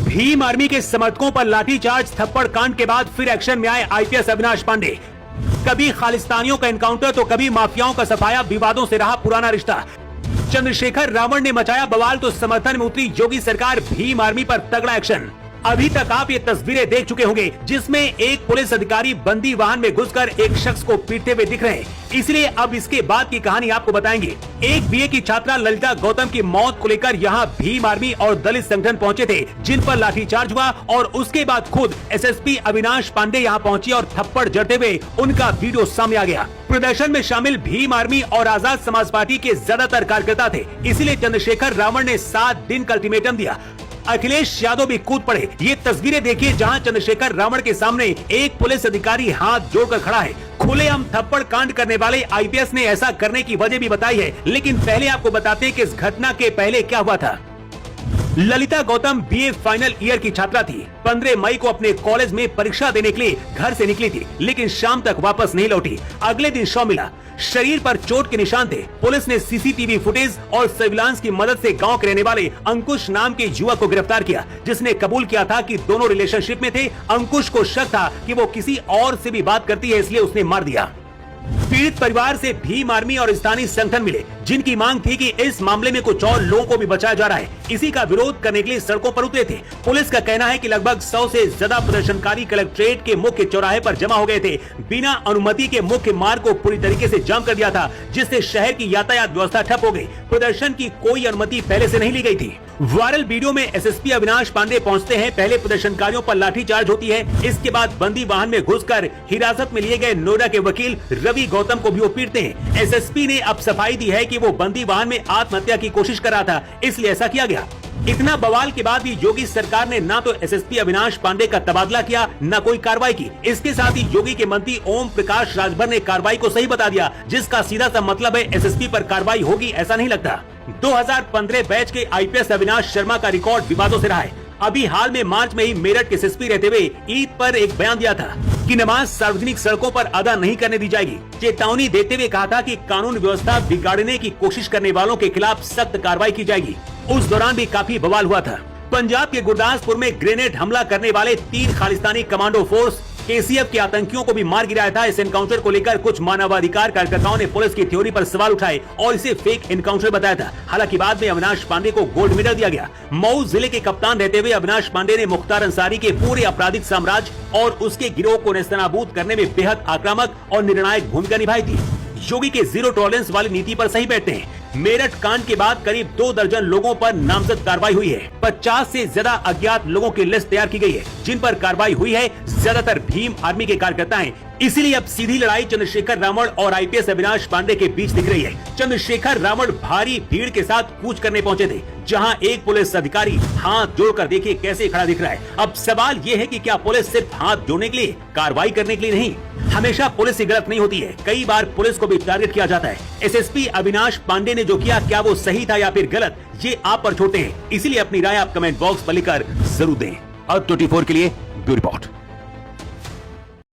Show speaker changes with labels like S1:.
S1: Bhim army के समर्थकों पर लाठीचार्ज, थप्पड़ कांड के बाद फिर एक्शन में आए आईपीएस अविनाश पांडे। कभी खालिस्तानियों का एनकाउंटर तो कभी माफियाओं का सफाया, विवादों से रहा पुराना रिश्ता। चंद्रशेखर रावण ने मचाया बवाल तो समर्थन में उतरी योगी सरकार, भीम आर्मी पर तगड़ा एक्शन। अभी तक आप ये तस्वीरें देख चुके होंगे जिसमें एक पुलिस अधिकारी बंदी वाहन में घुसकर एक शख्स को पीटते हुए दिख रहे हैं, इसलिए अब इसके बाद की कहानी आपको बताएंगे। एक बीए की छात्रा ललिता गौतम की मौत को लेकर यहाँ भीम आर्मी और दलित संगठन पहुंचे थे, जिन पर लाठीचार्ज हुआ और उसके बाद खुद एसएसपी अविनाश पांडे यहाँ पहुंची और थप्पड़ जड़ते हुए उनका वीडियो सामने आ गया। प्रदर्शन में शामिल भीम आर्मी और आजाद समाज पार्टी के ज्यादातर कार्यकर्ता थे, इसीलिए चंद्रशेखर रावण ने 7 दिन का अल्टीमेटम दिया। अखिलेश यादव भी कूद पड़े। ये तस्वीरें देखिए जहां चंद्रशेखर रावण के सामने एक पुलिस अधिकारी हाथ जोड़कर खड़ा है। खुलेआम थप्पड़ कांड करने वाले आईपीएस ने ऐसा करने की वजह भी बताई है, लेकिन पहले आपको बताते हैं कि इस घटना के पहले क्या हुआ था। Lalita Gautam BA final year की छात्रा थी। 15 मई को अपने कॉलेज में परीक्षा देने के लिए घर से निकली थी, लेकिन शाम तक वापस नहीं लौटी। अगले दिन शव मिला, शरीर पर चोट के निशान थे। पुलिस ने सीसीटीवी फुटेज और सर्विलांस की मदद से गांव के रहने वाले अंकुश नाम के युवक को गिरफ्तार किया, जिसने कबूल किया था कि दोनों रिलेशनशिप में थे। अंकुश को शक था कि वो किसी और से भी बात करती है, इसलिए उसने मार दिया। पीड़ित परिवार से भीम आर्मी और स्थानीय संगठन मिले, जिनकी मांग थी कि इस मामले में कुछ और लोगों को भी बचाया जा रहा है। इसी का विरोध करने के लिए सड़कों पर उतरे थे। पुलिस का कहना है कि लगभग 100 से ज्यादा प्रदर्शनकारी कलेक्ट्रेट के मुख्य चौराहे पर जमा हो गए थे। बिना अनुमति के मुख्य मार्ग को पूरी तरीके से जाम कर दिया था, जिससे शहर की यातायात व्यवस्था ठप हो गई। प्रदर्शन की कोई अनुमति पहले से नहीं ली गई थी। वायरल वीडियो में एसएसपी अविनाश पांडे पहुंचते हैं। पहले प्रदर्शनकारियों पर लाठीचार्ज होती है, इसके बाद बंदी वाहन में घुसकर हिरासत में लिए गए नोएडा के वकील रवि गौतम को भी वो पीटते हैं। एसएसपी ने अब सफाई दी है कि वो बंदी वाहन में आत्महत्या की कोशिश कर रहा था, इसलिए ऐसा किया गया। इतना बवाल के बाद भी योगी सरकार ने ना तो एसएसपी अविनाश पांडे का तबादला किया, न कोई कार्रवाई की। इसके साथ ही योगी के मंत्री ओम प्रकाश राजभर ने कार्रवाई को सही बता दिया, जिसका सीधा सा मतलब है एसएसपी पर कार्रवाई होगी ऐसा नहीं लगता। 2015 बैच के आईपीएस अविनाश शर्मा का रिकॉर्ड विवादों से रहा है। अभी हाल में मार्च में ही मेरठ के एसएसपी रहते हुए ईद पर एक बयान दिया था कि नमाज सार्वजनिक सड़कों पर अदा नहीं करने दी जाएगी। चेतावनी देते हुए कहा था कि कानून व्यवस्था बिगाड़ने की कोशिश करने वालों के खिलाफ सख्त कार्रवाई की जाएगी। उस दौरान भी काफी बवाल हुआ था। पंजाब के गुरदासपुर में ग्रेनेड हमला करने वाले 3 खालिस्तानी कमांडो फोर्स केसीएफ के आतंकियों को भी मार गिराया था। इस एनकाउंटर को लेकर कुछ मानवाधिकार कार्यकर्ताओं ने पुलिस की थ्योरी पर सवाल उठाए और इसे फेक एनकाउंटर बताया था। हालांकि बाद में अविनाश पांडे को गोल्ड मेडल दिया गया। मऊ जिले के कप्तान रहते हुए अविनाश पांडे ने मुख्तार अंसारी के पूरे आपराधिक साम्राज्य और उसके गिरोह को नेस्तनाबूद करने में बेहद आक्रामक और निर्णायक भूमिका निभाई थी। योगी के जीरो टॉलरेंस वाली नीति पर सही बैठते हैं। मेरठ कांड के बाद करीब 2 दर्जन लोगों पर नामजद कार्रवाई हुई है। 50 से ज्यादा अज्ञात लोगों की लिस्ट तैयार की गई है, जिन पर कार्रवाई हुई है। ज्यादातर भीम आर्मी के कार्यकर्ता हैं। इसीलिए अब सीधी लड़ाई चंद्रशेखर रावण और आईपीएस अविनाश पांडे के बीच दिख रही है। चंद्रशेखर रावण भारी भीड़ के साथ कूच करने पहुंचे थे, जहां एक पुलिस अधिकारी हाथ जोड़कर देखिए कैसे खड़ा दिख रहा है। अब सवाल ये है कि क्या पुलिस सिर्फ हाथ जोड़ने के लिए, कार्रवाई करने के लिए नहीं? हमेशा पुलिस ही गलत नहीं होती है, कई बार पुलिस को भी टारगेट किया जाता है। एसएसपी अविनाश पांडे ने जो किया, क्या वो सही था या फिर गलत, ये आप पर छोड़ते हैं। इसीलिए अपनी राय आप कमेंट बॉक्स पर लिखकर जरूर दें। अब 24 के लिए ब्यूरो रिपोर्ट।